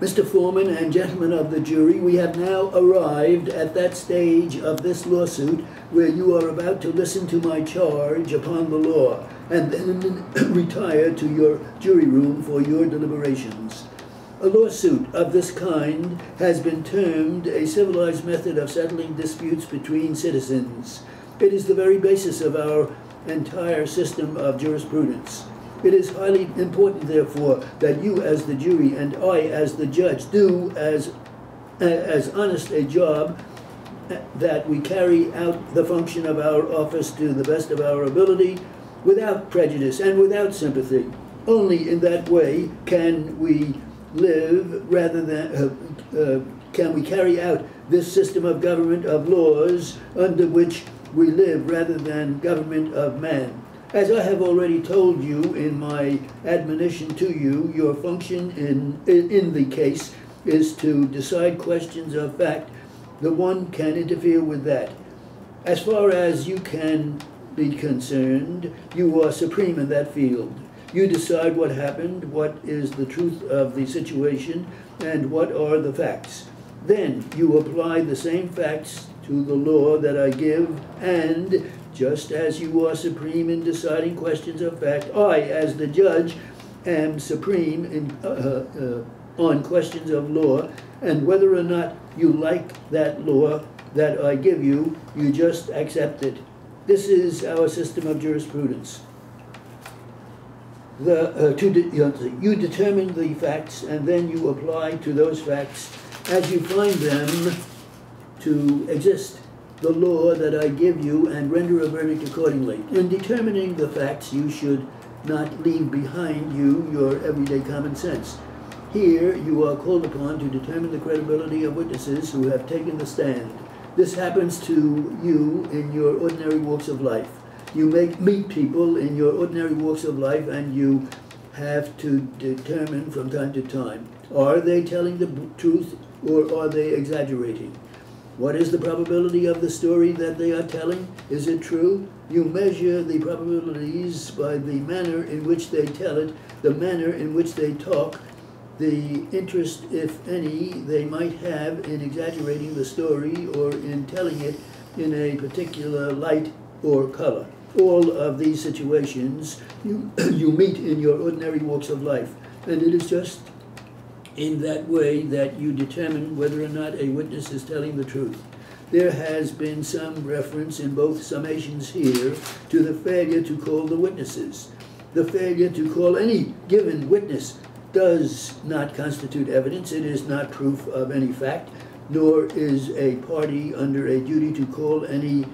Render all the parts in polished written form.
Mr. Foreman and gentlemen of the jury, we have now arrived at that stage of this lawsuit where you are about to listen to my charge upon the law and then retire to your jury room for your deliberations. A lawsuit of this kind has been termed a civilized method of settling disputes between citizens. It is the very basis of our entire system of jurisprudence. It is highly important, therefore, that you as the jury and I as the judge do as honest a job, that we carry out the function of our office to the best of our ability, without prejudice and without sympathy. Only in that way can we live, rather than can we carry out this system of government of laws under which we live, rather than government of man. As I have already told you in my admonition to you, your function in the case is to decide questions of fact. The one can interfere with that. As far as you can be concerned, you are supreme in that field. You decide what happened, what is the truth of the situation, and what are the facts. Then you apply the same facts to the law that I give, and just as you are supreme in deciding questions of fact, I, as the judge, am supreme in, on questions of law, and whether or not you like that law that I give you, you just accept it. This is our system of jurisprudence. You determine the facts, and then you apply to those facts as you find them to exist the law that I give you, and render a verdict accordingly. In determining the facts, you should not leave behind you your everyday common sense. Here, you are called upon to determine the credibility of witnesses who have taken the stand. This happens to you in your ordinary walks of life. You meet people in your ordinary walks of life, and you have to determine from time to time, are they telling the truth or are they exaggerating? What is the probability of the story that they are telling? Is it true? You measure the probabilities by the manner in which they tell it, the manner in which they talk, the interest, if any, they might have in exaggerating the story or in telling it in a particular light or color. All of these situations you meet in your ordinary walks of life, and it is just in that way that you determine whether or not a witness is telling the truth. There has been some reference in both summations here to the failure to call the witnesses. The failure to call any given witness does not constitute evidence. It is not proof of any fact, nor is a party under a duty to call any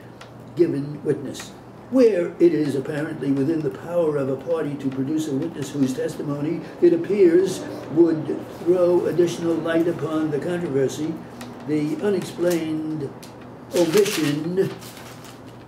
given witness. Where it is apparently within the power of a party to produce a witness whose testimony, it appears, would throw additional light upon the controversy, the unexplained omission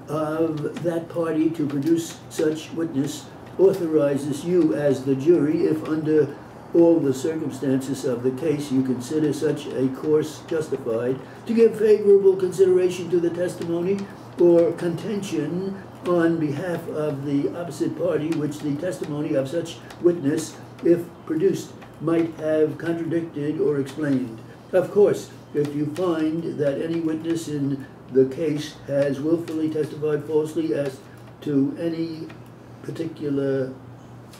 of that party to produce such witness authorizes you as the jury, if under all the circumstances of the case you consider such a course justified, to give favorable consideration to the testimony or contention on behalf of the opposite party, which the testimony of such witness, if produced, might have contradicted or explained. Of course, if you find that any witness in the case has willfully testified falsely as to any particular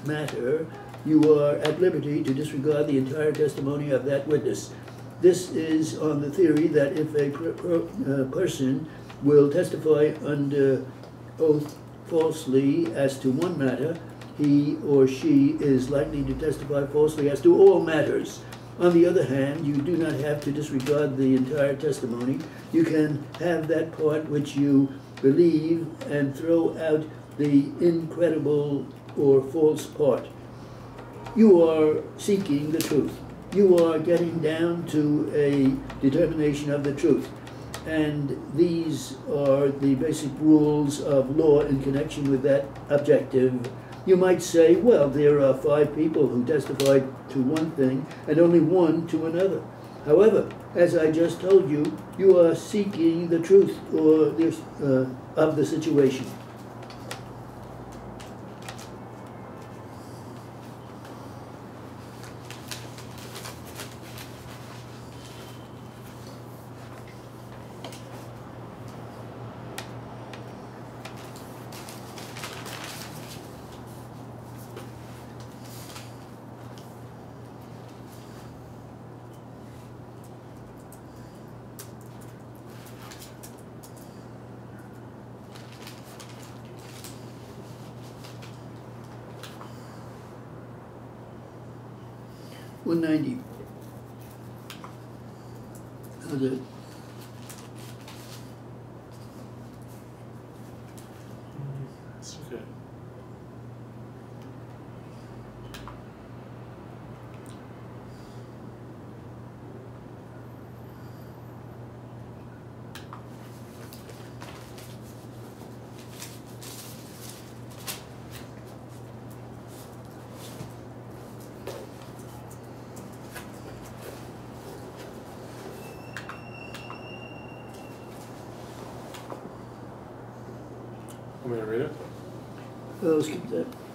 matter, you are at liberty to disregard the entire testimony of that witness. This is on the theory that if a person will testify under oath falsely as to one matter, he or she is likely to testify falsely as to all matters. On the other hand, you do not have to disregard the entire testimony. You can have that part which you believe and throw out the incredible or false part. You are seeking the truth. You are getting down to a determination of the truth. And these are the basic rules of law in connection with that objective. You might say, well, there are 5 people who testified to one thing and only one to another. However, as I just told you, you are seeking the truth or of the situation. 190. How's it? It's okay. Want me to read it? I'll skip that.